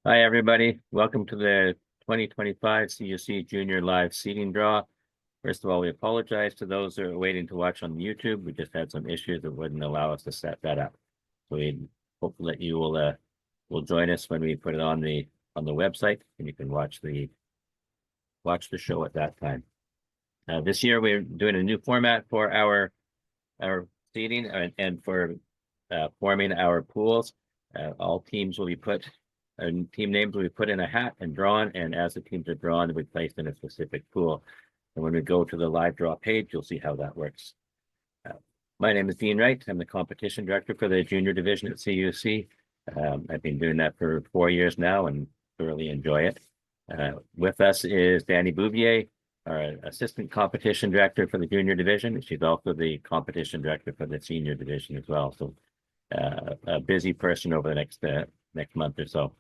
Hi, everybody. Welcome to the 2025 CUC Junior Live Seating Draw. First of all, we apologize to those who are waiting to watch on YouTube. We just had some issues that wouldn't allow us to set that up. So we hope that you will join us when we put it on the website, and you can watch the show at that time. This year we're doing a new format for our seating and for forming our pools. All teams will be put team names will be put in a hat and drawn, and as the teams are drawn, they'll be placed in a specific pool. And when we go to the live draw page, you'll see how that works. My name is Dean Wright. I'm the competition director for the junior division at CUC. I've been doing that for 4 years now and thoroughly enjoy it. With us is Dani Bouvier, our assistant competition director for the junior division. She's also the competition director for the senior division as well. So a busy person over the next month or so.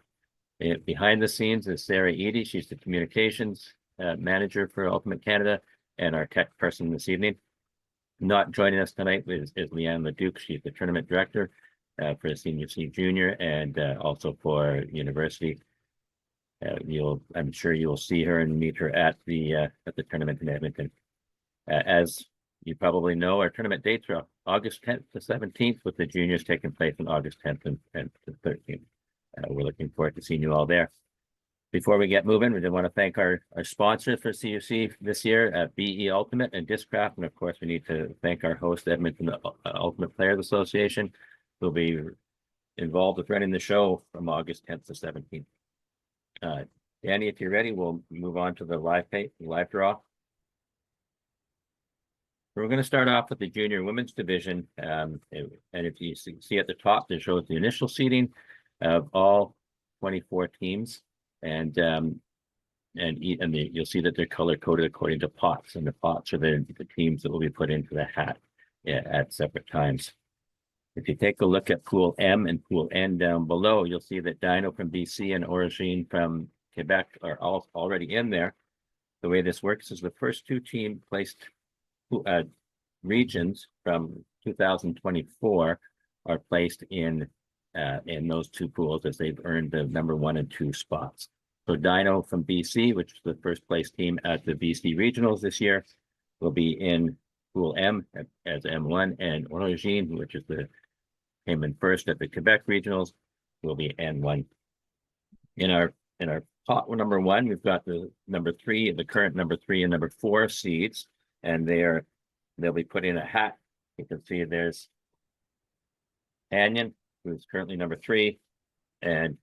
Behind the scenes is Sarah Eady. She's the communications manager for Ultimate Canada and our tech person this evening. Not joining us tonight is Leanne Leduc. She's the tournament director for the CCU Junior and also for university. I'm sure you'll see her and meet her at the tournament in Edmonton. As you probably know, our tournament dates are August 10th to 17th, with the juniors taking place on August 10th and 13th. We're looking forward to seeing you all there. Before we get moving, we just want to thank our sponsors for CUC this year, BE Ultimate and Discraft. And of course, we need to thank our host, Edmonton Ultimate Players Association, who will be involved with running the show from August 10th to 17th. Dani, if you're ready, we'll move on to the live draw. We're going to start off with the junior women's division. And if you see at the top, it shows the initial seeding of all 24 teams. And you'll see that they're color coded according to pots, and the pots are the teams that will be put into the hat at separate times. If you take a look at Pool M and Pool N down below, you'll see that Dino from BC and Origine from Quebec are already in there. The way this works is the first two team placed regions from 2024 are placed in those two pools, as they've earned the number 1 and 2 spots. So Dino from BC, which is the first place team at the BC regionals this year, will be in Pool M as M1, and Origine, which is came in first at the Quebec regionals, will be N1. In our pot number 1, we've got the number 3, the current number 3 and number 4 seeds, and they'll be put in a hat. You can see there's Canyon, who's currently number 3, and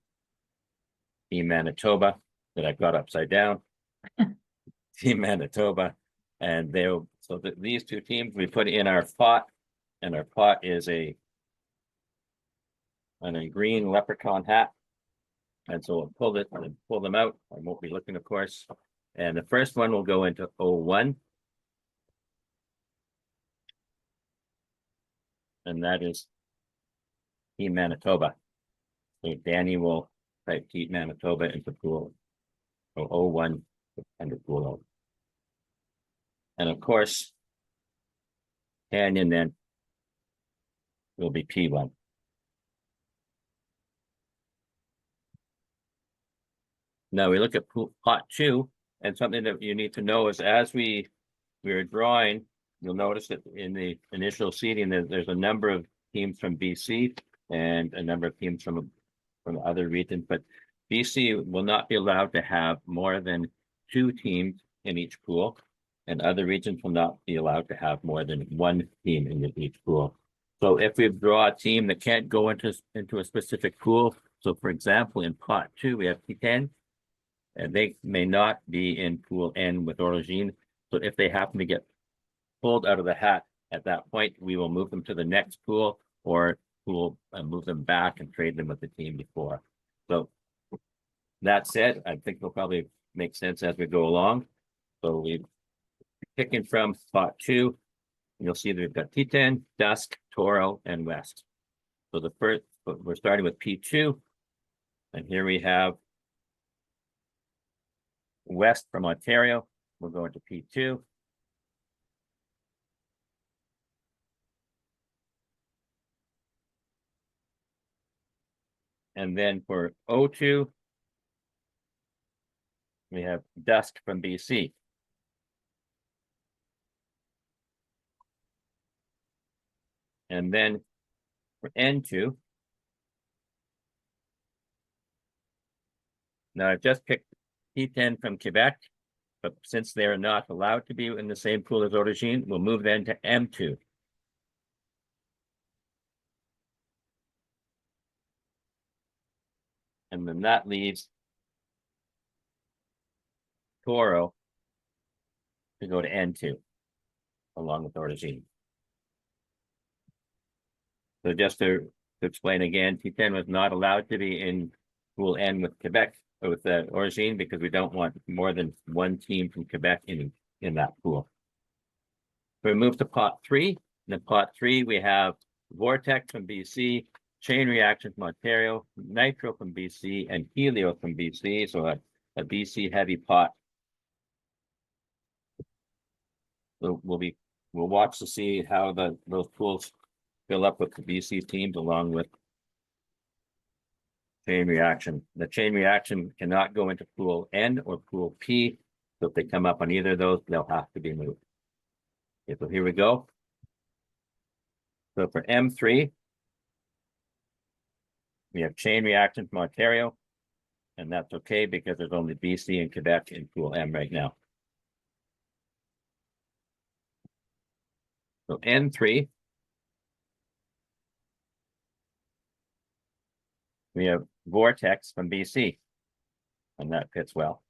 Team Manitoba, that I've got upside down. Team Manitoba, and these two teams we put in our pot, and our pot is a green leprechaun hat. And so we'll pull them out. I won't be looking, of course. And the first one will go into 01. And that is Team Manitoba. So Dani will type Team Manitoba into pool 01 under pool 0. And of course, Canyon then will be P1. Now we look at pot 2, and something that you need to know is as we are drawing, you'll notice that in the initial seeding, there's a number of teams from BC and a number of teams from other regions, but BC will not be allowed to have more than 2 teams in each pool, and other regions will not be allowed to have more than 1 team in each pool. So if we draw a team that can't go into a specific pool, so for example, in pot 2, we have P10, and they may not be in pool N with Origine. So if they happen to get pulled out of the hat at that point, we will move them to the next pool, or we'll move them back and trade them with the team before. So that said, I think it'll probably make sense as we go along. So we're picking from pot 2. You'll see that we've got T10, Dusk, Toro, and West. So we're starting with P2, and here we have West from Ontario. We'll go into P2. And then for O2, we have Dusk from BC. And then for N2, now I've just picked T10 from Quebec, but since they are not allowed to be in the same pool as Origine, we'll move then to M2. And then that leaves Toro to go to N2, along with Origine. So just to explain again, T10 was not allowed to be in Pool N with Quebec, or with Origine, because we don't want more than one team from Quebec in that pool. We move to pot 3. In pot 3, we have Vortex from BC, Chain Reaction from Ontario, Nitro from BC, and Helio from BC. So a BC heavy pot. So we'll watch to see how those pools fill up with the BC teams along with Chain Reaction. The Chain Reaction cannot go into Pool N or Pool P. So if they come up on either of those, they'll have to be moved. Okay, so here we go. So for M3, we have Chain Reaction from Ontario, and that's okay because there's only BC and Quebec in Pool M right now. So N3, we have Vortex from BC, and that fits well.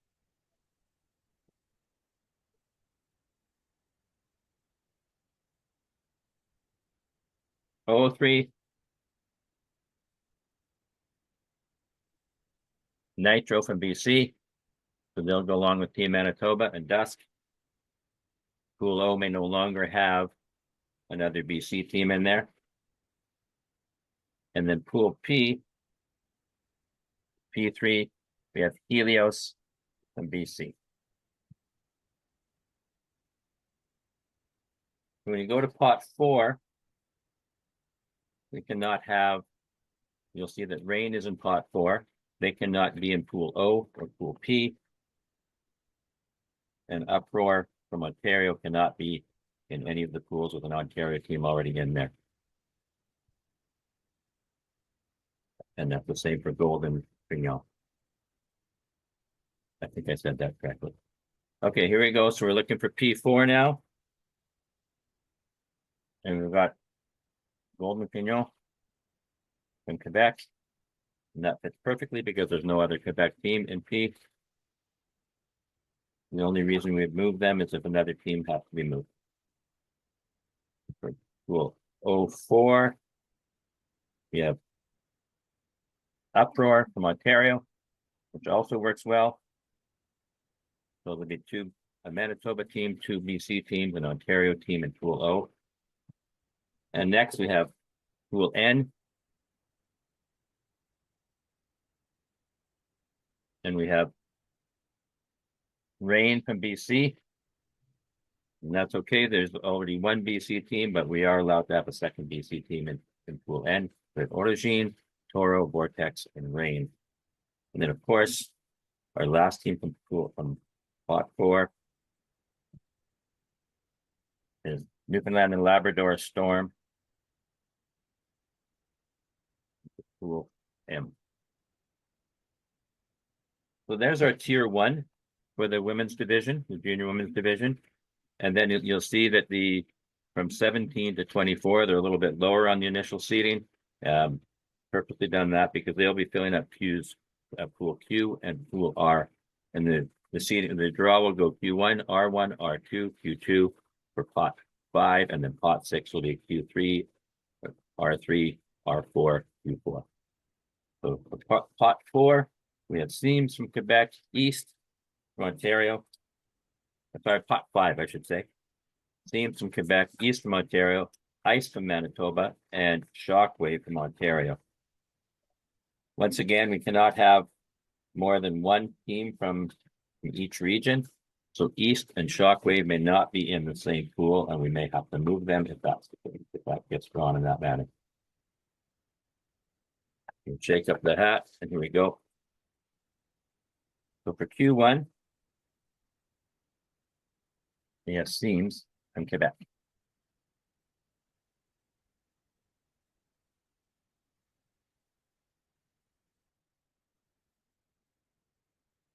O3, Nitro from BC, so they'll go along with Team Manitoba and Dusk. Pool O may no longer have another BC team in there. And then Pool P, P3, we have Helios from BC. When you go to pot 4, we cannot have, you'll see that Rain is in pot 4. They cannot be in Pool O or Pool P. And Uproar from Ontario cannot be in any of the pools with an Ontario team already in there. And that's the same for Golden Pignon. I think I said that correctly. Okay, here we go. So we're looking for P4 now. And we've got Golden Pignon from Quebec. And that fits perfectly because there's no other Quebec team in P. The only reason we've moved them is if another team has to be moved. For Pool O4, we have Uproar from Ontario, which also works well. So there'll be a Manitoba team, 2 BC teams, an Ontario team in Pool O. And next we have Pool N. And we have Rain from BC. And that's okay. There's already one BC team, but we are allowed to have a second BC team in Pool N with Origine, Toro, Vortex, and Rain. And then, of course, our last team from pot 4 is Newfoundland and Labrador Storm. Pool M. So there's our tier 1 for the women's division, the junior women's division. And then you'll see that from 17 to 24, they're a little bit lower on the initial seeding. Purposely done that because they'll be filling up queues, Pool Q and Pool R. And the seeding, the draw will go Q1, R1, R2, Q2 for pot 5, and then pot 6 will be Q3, R3, R4, Q4. So for pot 4, we have Seams from Quebec, East from Ontario. Sorry, pot 5, I should say. Seams from Quebec, East from Ontario, Ice from Manitoba, and Shockwave from Ontario. Once again, we cannot have more than one team from each region. So East and Shockwave may not be in the same pool, and we may have to move them if that gets drawn in that manner. Shake up the hat, and here we go. So for Q1, We have Seams from Quebec.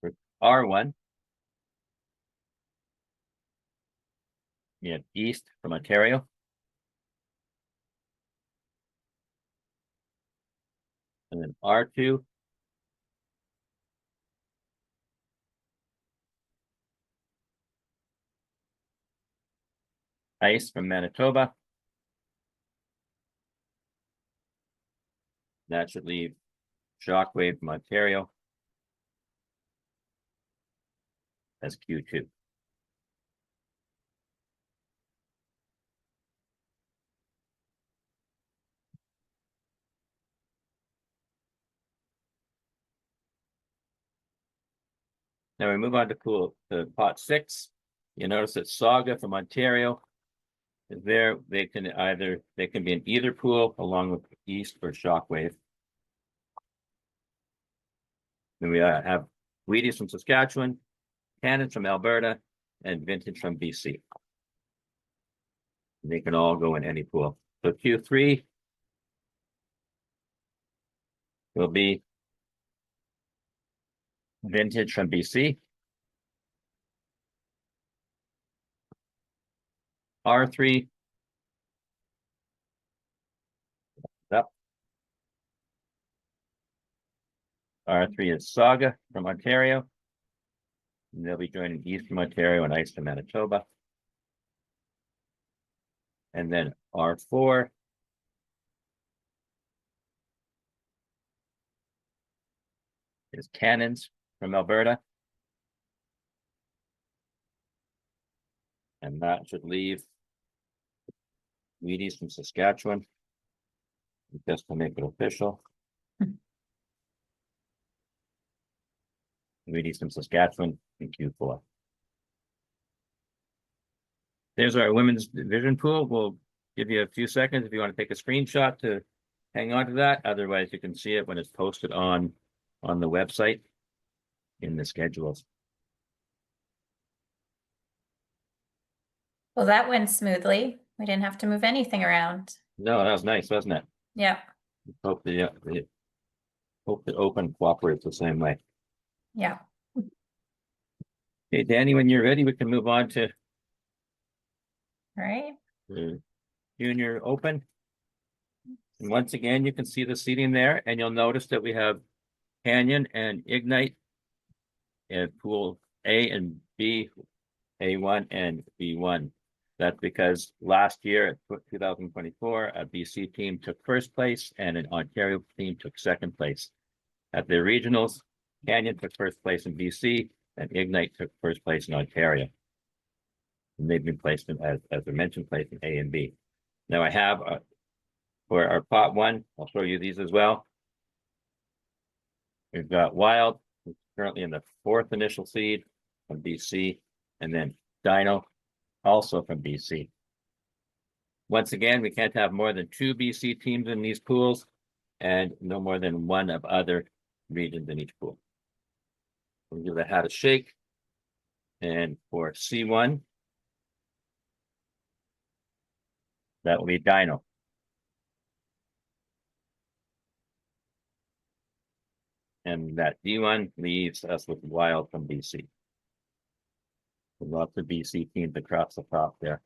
For R1, we have East from Ontario. And then R2, Ice from Manitoba. That should leave Shockwave from Ontario as Q2. Now we move on to pot 6. You notice that Saga from Ontario is there. They can be in either pool along with East or Shockwave. Then we have Wheaties from Saskatchewan, Cannons from Alberta, and Vintage from BC. They can all go in any pool. So Q3 will be Vintage from BC, R3, up. R3 is Saga from Ontario. And they'll be joining East from Ontario and Ice from Manitoba. And then R4 is Cannons from Alberta. And that should leave Wheaties from Saskatchewan, just to make it official. Wheaties from Saskatchewan in Q4. There's our women's division pool. We'll give you a few seconds if you want to take a screenshot to hang on to that. Otherwise, you can see it when it's posted on the website in the schedules. Well, that went smoothly. We didn't have to move anything around. No, that was nice, wasn't it? Yeah. Hope the open cooperates the same way. Yeah. Okay, Dani, when you're ready, we can move on to All right. the Junior Open. And once again, you can see the seating there, and you'll notice that we have Canyon and Ignite in pool A and B, A1 and B1. That's because last year, 2024, a BC team took first place and an Ontario team took second place. At the regionals, Canyon took first place in BC and Ignite took first place in Ontario. And they've been placed in, as I mentioned, placed in A and B. Now I have for our pot 1, I'll show you these as well. We've got Wild, who's currently in the 4th initial seed from BC, and then Dino, also from BC. Once again, we can't have more than 2 BC teams in these pools and no more than 1 of other regions in each pool. We'll give the hat a shake. And for C1, that will be Dino. And that D1 leaves us with Wild from BC. Lots of BC teams across the top there.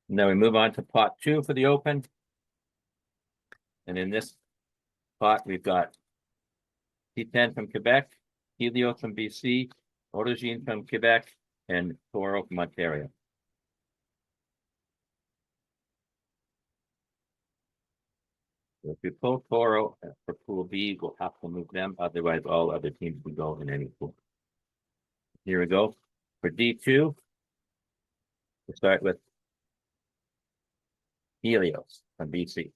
Now we move on to pot 2 for the Open. And in this pot, we've got T10 from Quebec, Helios from BC, Origine from Quebec, and Toro from Ontario. If we pull Toro for pool B, we'll have to move them. Otherwise, all other teams will go in any pool. Here we go. For D2, we'll start with Helios from BC.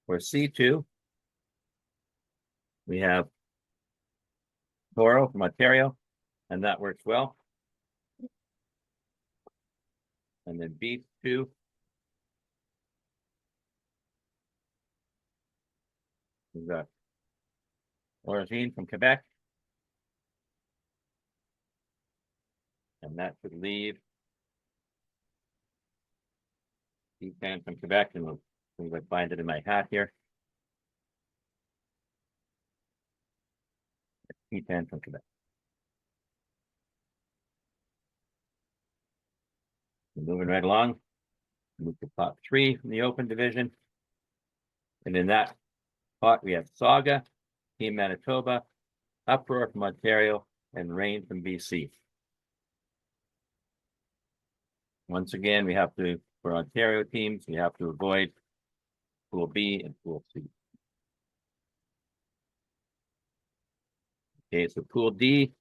For C2, we have Toro from Ontario, and that works well. And then B2, we've got Origin from Quebec. And that could leave D10 from Quebec, and we'll see if I find it in my hat here. D10 from Quebec. We're moving right along. Move to pot 3 from the open division. And in that pot, we have Saga, Team Manitoba, Uproar from Ontario, and Rain from BC. Once again, we have to, for Ontario teams, we have to avoid Pool B and Pool C. Okay, so Pool D,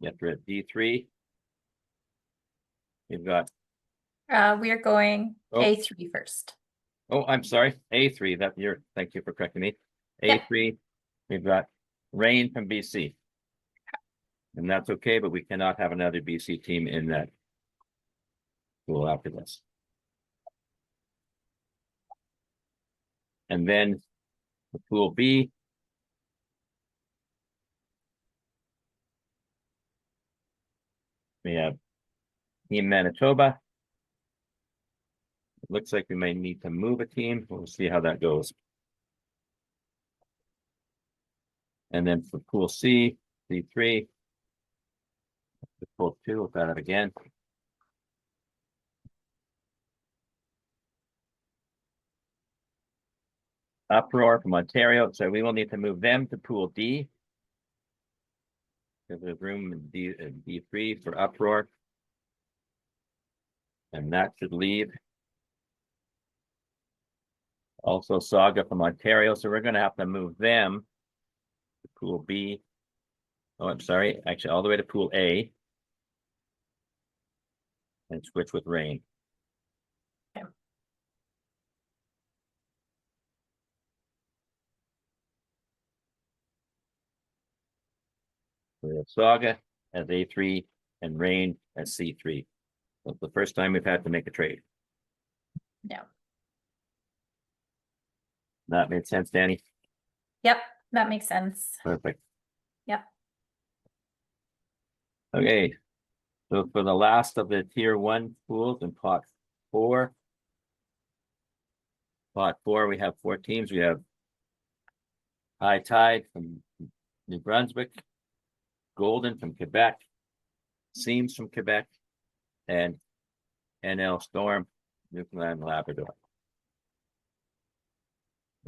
you have to at D3. We've got. We are going A3 first. Oh, I'm sorry, A3. Thank you for correcting me. A3, we've got Rain from BC. And that's okay, but we cannot have another BC team in that pool after this. And then the Pool B. We have Team Manitoba. It looks like we may need to move a team. We'll see how that goes. And then for Pool C, C3. Pool 2, we'll try that again. Uproar from Ontario, so we will need to move them to Pool D. There's room in D3 for Uproar. And that should leave also Saga from Ontario, so we're going to have to move them to Pool B. Oh, I'm sorry, actually all the way to Pool A. And switch with Rain. Okay. We have Saga as A3 and Rain as C3. That's the first time we've had to make a trade. Yeah. That made sense, Dani? Yep, that makes sense. Perfect. Yep. Okay. So for the last of the tier 1 pools in pot 4. Pot 4, we have 4 teams. We have High Tide from New Brunswick, Golden from Quebec, Seams from Quebec, and NL Storm, Newfoundland and Labrador.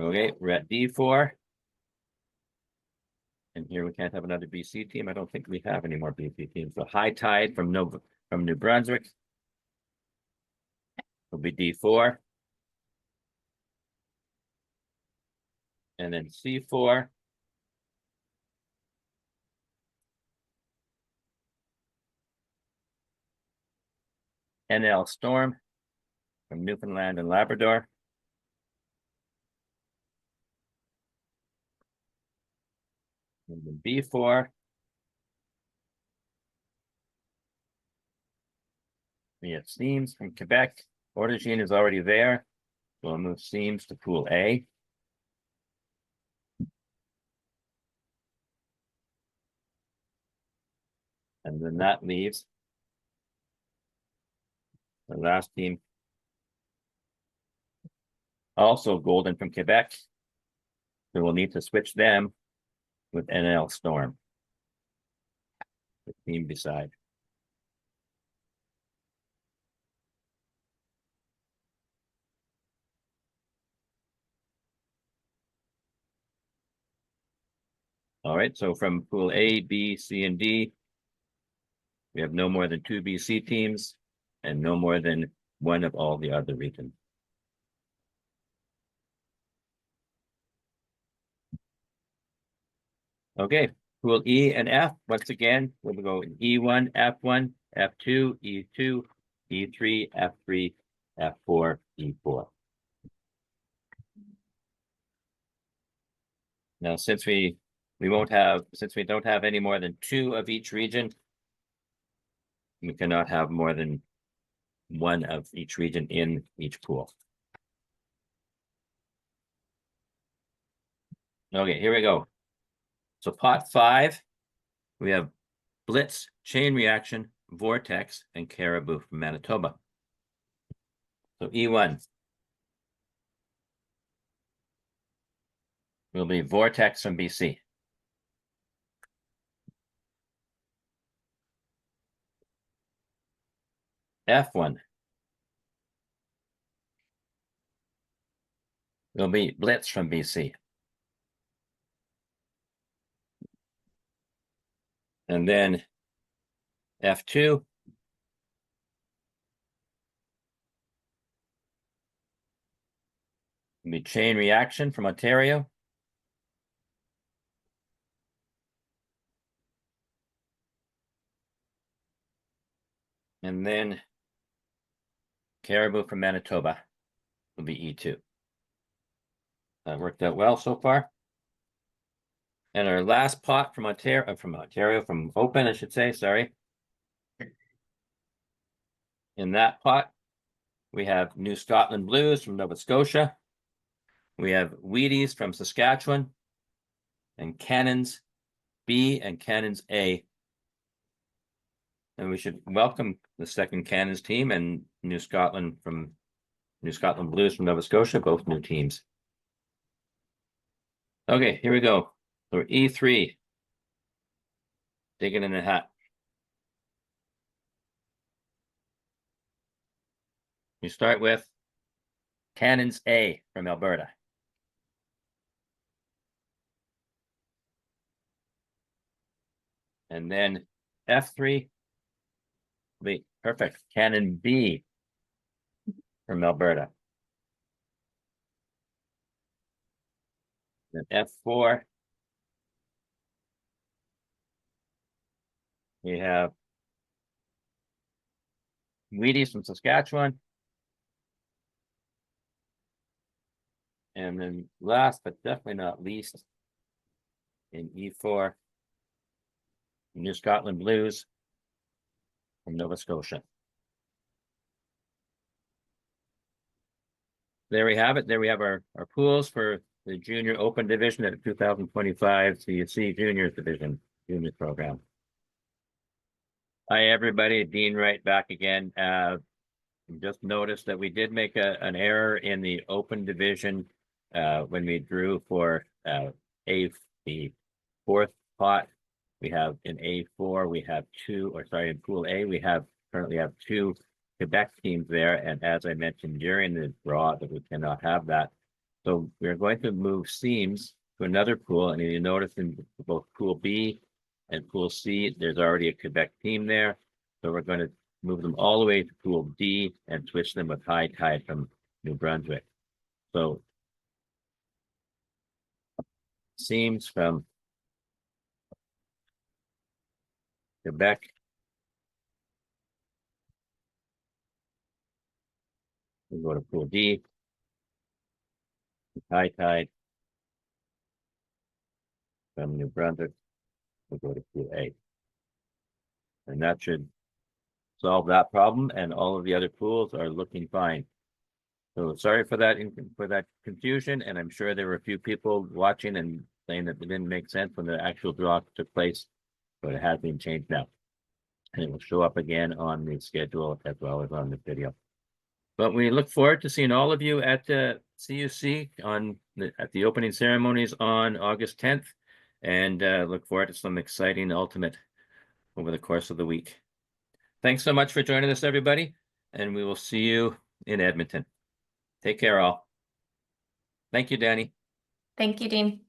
Okay, we're at D4. And here we can't have another BC team. I don't think we have any more BC teams. So High Tide from New Brunswick will be D4. And then C4. NL Storm from Newfoundland and Labrador. And then B4. We have Seams from Quebec. Origin is already there. We'll move Seams to Pool A. And then that leaves the last team. Also Golden from Quebec. So we'll need to switch them with NL Storm. The team beside. All right, so from Pool A, B, C, and D, we have no more than 2 BC teams and no more than 1 of all the other regions. Okay, Pool E and F, once again, we'll go E1, F1, F2, E2, E3, F3, F4, E4. Now, since we don't have any more than 2 of each region, we cannot have more than 1 of each region in each pool. Okay, here we go. So pot 5, we have Blitz, Chain Reaction, Vortex, and Caribou from Manitoba. So E1 will be Vortex from BC. F1 will be Blitz from BC. And then F2 will be Chain Reaction from Ontario. And then Caribou from Manitoba will be E2. That worked out well so far. And our last pot from from Open, I should say, sorry. In that pot, we have New Scotland Blues from Nova Scotia. We have Wheaties from Saskatchewan. And Cannons B and Cannons A. And we should welcome the second Cannons team and New Scotland Blues from Nova Scotia, both new teams. Okay, here we go. So E3. Digging in the hat. You start with Cannons A from Alberta. And then F3. Wait, perfect. Cannon B from Alberta. Then F4. We have Wheaties from Saskatchewan. And then last, but definitely not least, in E4, New Scotland Blues from Nova Scotia. There we have it. There we have our pools for the Junior Open Division at the 2025 CUC Juniors Division Junior Program. Hi, everybody. Dean Wright back again. Just noticed that we did make an error in the Open Division when we drew for the fourth pot. We have in A4, we have in Pool A, we currently have 2 Quebec teams there. And as I mentioned during the draw, that we cannot have that. So we're going to move seams to another pool. And you notice in both Pool B and Pool C, there's already a Quebec team there. So we're going to move them all the way to Pool D and switch them with High Tide from New Brunswick. So seams from Quebec. We go to Pool D. High Tide from New Brunswick. We'll go to Pool A. And that should solve that problem, and all of the other pools are looking fine. So sorry for that confusion, and I'm sure there were a few people watching and saying that it didn't make sense when the actual draw took place, but it has been changed now. And it will show up again on the schedule as well as on the video. But we look forward to seeing all of you at the CUC at the opening ceremonies on August 10th, and look forward to some exciting ultimate over the course of the week. Thanks so much for joining us, everybody, and we will see you in Edmonton. Take care, all. Thank you, Dani. Thank you, Dean.